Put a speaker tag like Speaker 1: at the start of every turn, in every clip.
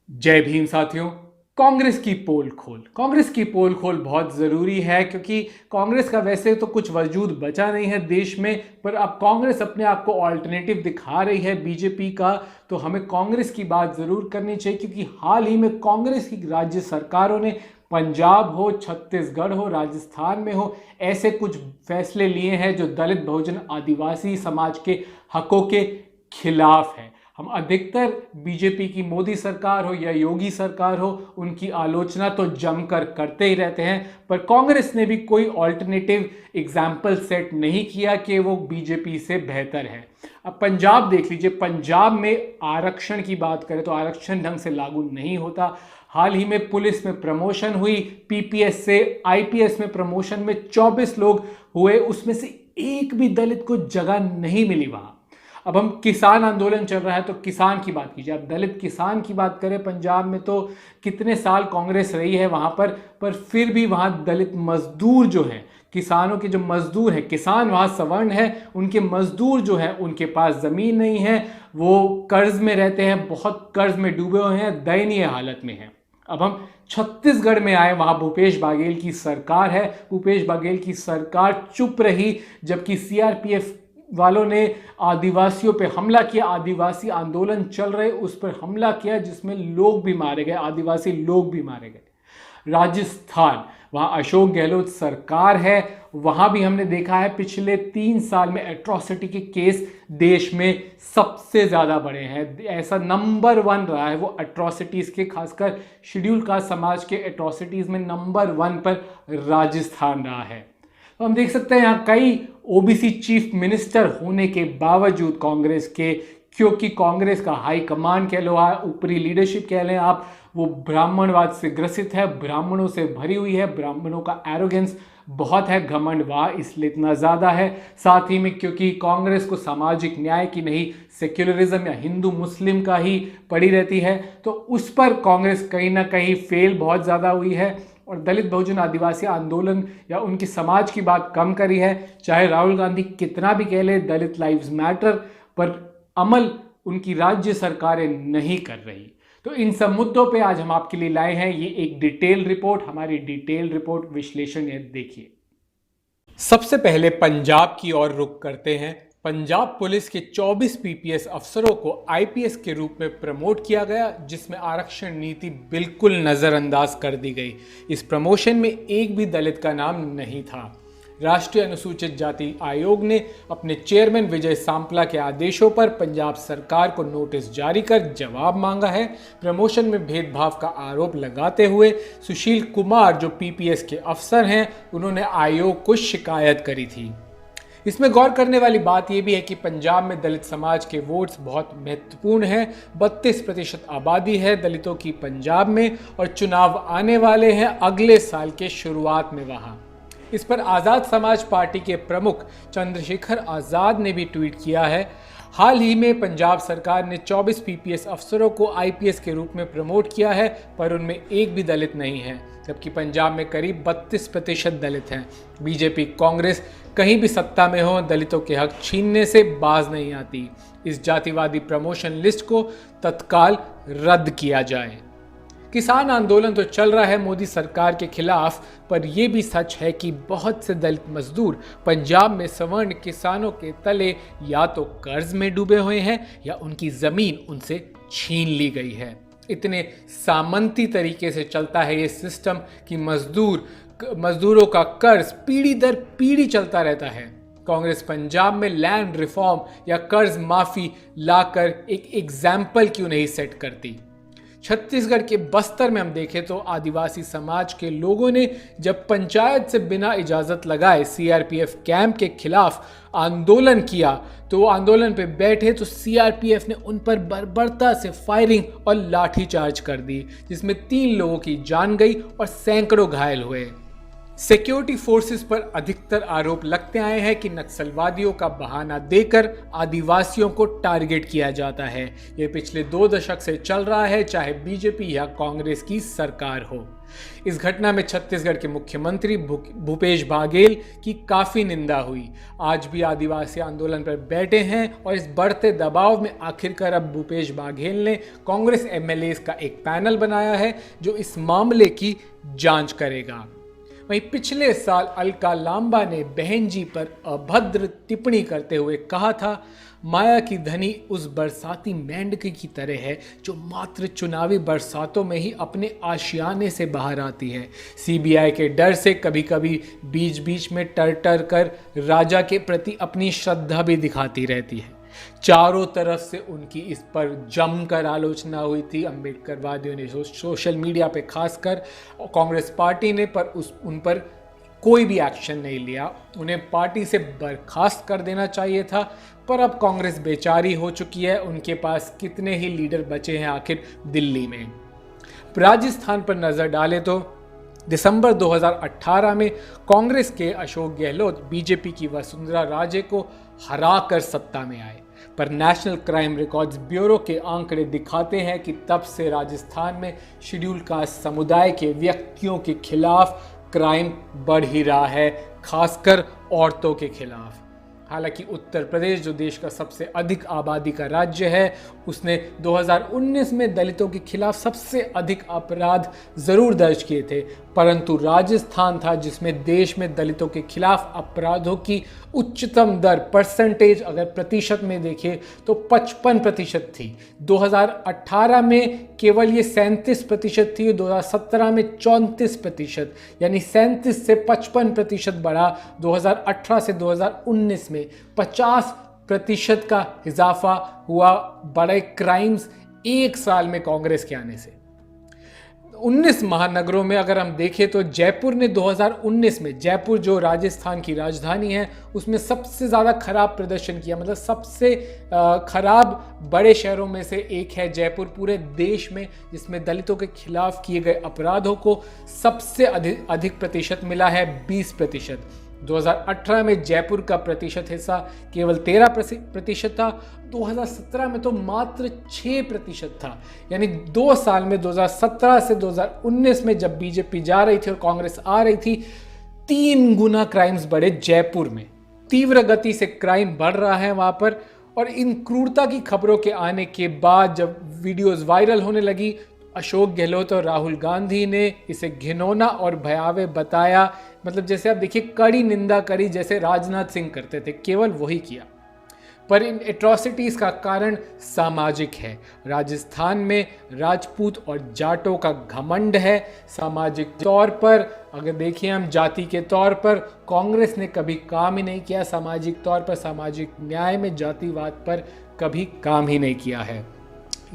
Speaker 1: जय भीम साथियों। कांग्रेस की पोल खोल बहुत ज़रूरी है क्योंकि कांग्रेस का वैसे तो कुछ वजूद बचा नहीं है देश में, पर अब कांग्रेस अपने आप को ऑल्टरनेटिव दिखा रही है बीजेपी का। तो हमें कांग्रेस की बात ज़रूर करनी चाहिए क्योंकि हाल ही में कांग्रेस की राज्य सरकारों ने पंजाब हो, छत्तीसगढ़ हो, राजस्थान में हो, ऐसे कुछ फैसले लिए हैं जो दलित बहुजन आदिवासी समाज के हकों के खिलाफ है। हम अधिकतर बीजेपी की मोदी सरकार हो या योगी सरकार हो, उनकी आलोचना तो जमकर करते ही रहते हैं, पर कांग्रेस ने भी कोई ऑल्टरनेटिव एग्जाम्पल सेट नहीं किया कि वो बीजेपी से बेहतर है। अब पंजाब देख लीजिए, पंजाब में आरक्षण की बात करें तो आरक्षण ढंग से लागू नहीं होता। हाल ही में पुलिस में प्रमोशन हुई, पीपीएस से आईपीएस में प्रमोशन में 24 लोग हुए, उसमें से एक भी दलित को जगह नहीं मिली वहां। अब हम किसान आंदोलन चल रहा है तो किसान की बात कीजिए, अब दलित किसान की बात करें, पंजाब में तो कितने साल कांग्रेस रही है वहां पर फिर भी वहां दलित मजदूर जो है, किसानों के जो मजदूर हैं, किसान वहां सवर्ण है, उनके मजदूर जो है उनके पास ज़मीन नहीं है, वो कर्ज में रहते हैं, बहुत कर्ज में डूबे हुए हैं, दयनीय हालत में हैं। अब हम छत्तीसगढ़ में आए, वहां भूपेश बघेल की सरकार है, भूपेश बघेल की सरकार चुप रही जबकि सीआरपीएफ वालों ने आदिवासियों पे हमला किया, आदिवासी आंदोलन चल रहे उस पर हमला किया जिसमें लोग भी मारे गए, आदिवासी लोग भी मारे गए। राजस्थान, वहां अशोक गहलोत सरकार है, वहां भी हमने देखा है पिछले 3 साल में एट्रॉसिटी के केस देश में सबसे ज्यादा बढ़े हैं। ऐसा नंबर 1 रहा है वो एट्रॉसिटीज के, खासकर शेड्यूल कास्ट समाज के एट्रॉसिटीज में नंबर 1 पर राजस्थान रहा है। तो हम देख सकते हैं यहाँ कई ओबीसी चीफ मिनिस्टर होने के बावजूद कांग्रेस के, क्योंकि कांग्रेस का हाई कमांड कह लो, ऊपरी लीडरशिप कह लें आप, वो ब्राह्मणवाद से ग्रसित है, ब्राह्मणों से भरी हुई है, ब्राह्मणों का एरोगेंस बहुत है, घमंड वह इसलिए इतना ज़्यादा है। साथ ही में क्योंकि कांग्रेस को सामाजिक न्याय की नहीं, सेक्युलरिज्म या हिंदू मुस्लिम का ही पड़ी रहती है, तो उस पर कांग्रेस कहीं ना कहीं फेल बहुत ज़्यादा हुई है और दलित बहुजन आदिवासी आंदोलन या उनकी समाज की बात कम करी है। चाहे राहुल गांधी कितना भी कह ले दलित लाइव्स मैटर, पर अमल उनकी राज्य सरकारें नहीं कर रही। तो इन सब मुद्दों पे आज हम आपके लिए लाए हैं ये एक डिटेल रिपोर्ट, हमारी डिटेल रिपोर्ट विश्लेषण ये देखिए। सबसे पहले पंजाब की ओर रुख करते हैं। पंजाब पुलिस के 24 पीपीएस अफसरों को आईपीएस के रूप में प्रमोट किया गया, जिसमें आरक्षण नीति बिल्कुल नज़रअंदाज कर दी गई। इस प्रमोशन में एक भी दलित का नाम नहीं था। राष्ट्रीय अनुसूचित जाति आयोग ने अपने चेयरमैन विजय सांपला के आदेशों पर पंजाब सरकार को नोटिस जारी कर जवाब मांगा है। प्रमोशन में भेदभाव का आरोप लगाते हुए सुशील कुमार जो पीपीएस के अफसर हैं, उन्होंने आयोग को शिकायत करी थी। इसमें गौर करने वाली बात यह भी है कि पंजाब में दलित समाज के वोट्स बहुत महत्वपूर्ण हैं। 32% आबादी है दलितों की पंजाब में और चुनाव आने वाले हैं अगले साल के शुरुआत में वहां। इस पर आज़ाद समाज पार्टी के प्रमुख चंद्रशेखर आज़ाद ने भी ट्वीट किया है। हाल ही में पंजाब सरकार ने 24 पीपीएस अफसरों को आईपीएस के रूप में प्रमोट किया है, पर उनमें एक भी दलित नहीं है, जबकि पंजाब में करीब 32% दलित हैं। बीजेपी कांग्रेस कहीं भी सत्ता में हो, दलितों के हक छीनने से बाज नहीं आती। इस जातिवादी प्रमोशन लिस्ट को तत्काल रद्द किया जाए। किसान आंदोलन तो चल रहा है मोदी सरकार के खिलाफ, पर यह भी सच है कि बहुत से दलित मजदूर पंजाब में सवर्ण किसानों के तले या तो कर्ज में डूबे हुए हैं या उनकी जमीन उनसे छीन ली गई है। इतने सामंती तरीके से चलता है ये सिस्टम कि मजदूरों का कर्ज पीढ़ी दर पीढ़ी चलता रहता है। कांग्रेस पंजाब में लैंड रिफॉर्म या कर्ज माफी लाकर एक एग्जाम्पल क्यों नहीं सेट करती। छत्तीसगढ़ के बस्तर में हम देखें तो आदिवासी समाज के लोगों ने जब पंचायत से बिना इजाजत लगाए सीआरपीएफ कैंप के खिलाफ आंदोलन किया, तो वो आंदोलन पे बैठे तो सीआरपीएफ ने उन पर बर्बरता से फायरिंग और लाठीचार्ज कर दी, जिसमें 3 लोगों की जान गई और सैकड़ों घायल हुए। सिक्योरिटी फोर्सेस पर अधिकतर आरोप लगते आए हैं कि नक्सलवादियों का बहाना देकर आदिवासियों को टारगेट किया जाता है। ये पिछले 2 दशक से चल रहा है, चाहे बीजेपी या कांग्रेस की सरकार हो। इस घटना में छत्तीसगढ़ के मुख्यमंत्री भूपेश बघेल की काफी निंदा हुई। आज भी आदिवासी आंदोलन पर बैठे हैं और इस बढ़ते दबाव में आखिरकार अब भूपेश बघेल ने कांग्रेस एमएलएस का एक पैनल बनाया है जो इस मामले की जांच करेगा। वहीं पिछले साल अलका लांबा ने बहन जी पर अभद्र टिप्पणी करते हुए कहा था, माया की धनी उस बरसाती मेंढक की तरह है जो मात्र चुनावी बरसातों में ही अपने आशियाने से बाहर आती है। सीबीआई के डर से कभी कभी बीच बीच में टर कर राजा के प्रति अपनी श्रद्धा भी दिखाती रहती है। चारों तरफ से उनकी इस पर जमकर आलोचना हुई थी। अम्बेडकरवादियों ने सोशल मीडिया पे खासकर, कांग्रेस पार्टी ने उन पर कोई भी एक्शन नहीं लिया। उन्हें पार्टी से बर्खास्त कर देना चाहिए था, पर अब कांग्रेस बेचारी हो चुकी है। उनके पास कितने ही लीडर बचे हैं आखिर दिल्ली में। राजस्थान पर नजर डालें तो दिसंबर 2018 में कांग्रेस के अशोक गहलोत बीजेपी की वसुंधरा राजे को हराकर सत्ता में आए, पर नेशनल क्राइम रिकॉर्ड्स ब्यूरो के आंकड़े दिखाते हैं कि तब से राजस्थान में शेड्यूल कास्ट समुदाय के व्यक्तियों के खिलाफ क्राइम बढ़ ही रहा है, खासकर औरतों के खिलाफ। हालांकि उत्तर प्रदेश, जो देश का सबसे अधिक आबादी का राज्य है, उसने 2019 में दलितों के खिलाफ सबसे अधिक अपराध जरूर दर्ज किए थे, परंतु राजस्थान था जिसमें देश में दलितों के खिलाफ अपराधों की उच्चतम दर, परसेंटेज अगर प्रतिशत में देखें तो 55% थी। 2018 में केवल ये 37% थी, 2017 में 34%, यानी 37 से 55% बढ़ा। 2018 से 2019 में 50% का इजाफा हुआ बड़े क्राइम्स एक साल में कांग्रेस के आने से। 19 महानगरों में अगर हम देखें तो जयपुर ने 2019 में, जयपुर जो राजस्थान की राजधानी है, उसमें सबसे ज़्यादा खराब प्रदर्शन किया। मतलब सबसे खराब बड़े शहरों में से एक है जयपुर पूरे देश में, जिसमें दलितों के खिलाफ किए गए अपराधों को सबसे अधिक प्रतिशत मिला है, 20%। 2018 में जयपुर का प्रतिशत हिस्सा केवल 13% था, 2017 में तो मात्र 6% था। यानी 2 साल में, 2017 से 2019 में जब बीजेपी जा रही थी और कांग्रेस आ रही थी, 3 गुना क्राइम्स बढ़े जयपुर में। तीव्र गति से क्राइम बढ़ रहा है वहां पर। और इन क्रूरता की खबरों के आने के बाद जब वीडियोस वायरल होने लगी, अशोक गहलोत और राहुल गांधी ने इसे घिनौना और भयावह बताया। मतलब जैसे आप देखिए, कड़ी निंदा करी जैसे राजनाथ सिंह करते थे, केवल वही किया। पर इन एट्रोसिटीज़ का कारण सामाजिक है। राजस्थान में राजपूत और जाटों का घमंड है। सामाजिक तौर पर अगर देखिए हम, जाति के तौर पर कांग्रेस ने कभी काम ही नहीं किया। सामाजिक तौर पर, सामाजिक न्याय में जातिवाद पर कभी काम ही नहीं किया है।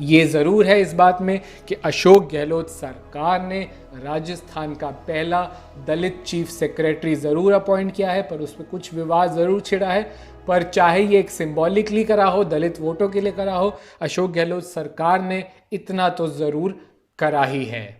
Speaker 1: ये ज़रूर है इस बात में कि अशोक गहलोत सरकार ने राजस्थान का पहला दलित चीफ सेक्रेटरी ज़रूर अपॉइंट किया है, पर उसमें कुछ विवाद ज़रूर छिड़ा है। पर चाहे ये एक सिंबॉलिकली करा हो, दलित वोटों के लिए करा हो, अशोक गहलोत सरकार ने इतना तो ज़रूर करा ही है।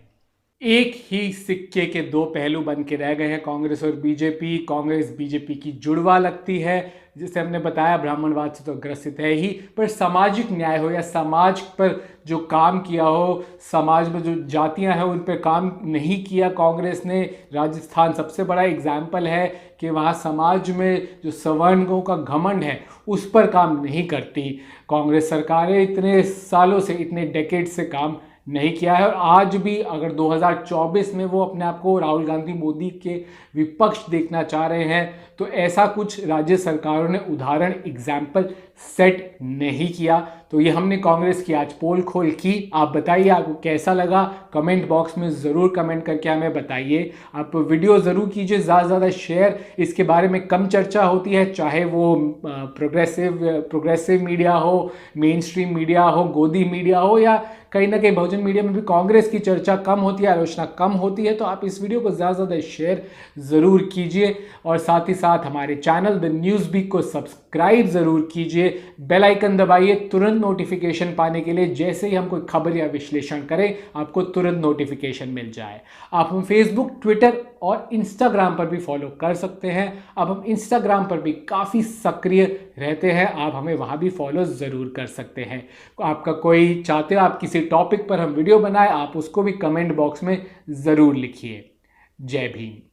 Speaker 1: एक ही सिक्के के 2 पहलू बन के रह गए हैं कांग्रेस और बीजेपी। कांग्रेस बीजेपी की जुड़वा लगती है, जिसे हमने बताया ब्राह्मणवाद से तो ग्रसित है ही, पर सामाजिक न्याय हो या समाज पर जो काम किया हो, समाज में जो जातियां हैं उन पर काम नहीं किया कांग्रेस ने। राजस्थान सबसे बड़ा एग्जाम्पल है कि वहाँ समाज में जो सवर्णों का घमंड है उस पर काम नहीं करती कांग्रेस सरकारें। इतने सालों से, इतने डेकेड से काम नहीं किया है। और आज भी अगर 2024 में वो अपने आप को राहुल गांधी मोदी के विपक्ष देखना चाह रहे हैं, तो ऐसा कुछ राज्य सरकारों ने उदाहरण, एग्जाम्पल सेट नहीं किया। तो ये हमने कांग्रेस की आज पोल खोल की। आप बताइए आपको कैसा लगा, कमेंट बॉक्स में ज़रूर कमेंट करके हमें बताइए। आप वीडियो ज़रूर कीजिए, ज़्यादा से ज़्यादा शेयर। इसके बारे में कम चर्चा होती है, चाहे वो प्रोग्रेसिव मीडिया हो, मेन स्ट्रीम मीडिया हो, गोदी मीडिया हो, या कहीं ना कहीं बहुजन मीडिया में भी कांग्रेस की चर्चा कम होती है, आलोचना कम होती है। तो आप इस वीडियो को ज़्यादा से ज़्यादा शेयर ज़रूर कीजिए और साथ ही साथ हमारे चैनल द न्यूज़ बीट को सब्सक्राइब ज़रूर कीजिए, बेल आइकन दबाइए तुरंत नोटिफिकेशन पाने के लिए। जैसे ही हम कोई खबर या विश्लेषण करें आपको तुरंत नोटिफिकेशन मिल जाए। आप हम फेसबुक, ट्विटर और इंस्टाग्राम पर भी फॉलो कर सकते हैं। अब हम इंस्टाग्राम पर भी काफ़ी सक्रिय रहते हैं, आप हमें वहाँ भी फॉलो ज़रूर कर सकते हैं। आपका कोई चाहते हो आप किसी टॉपिक पर हम वीडियो बनाए, आप उसको भी कमेंट बॉक्स में ज़रूर लिखिए। जय भीम।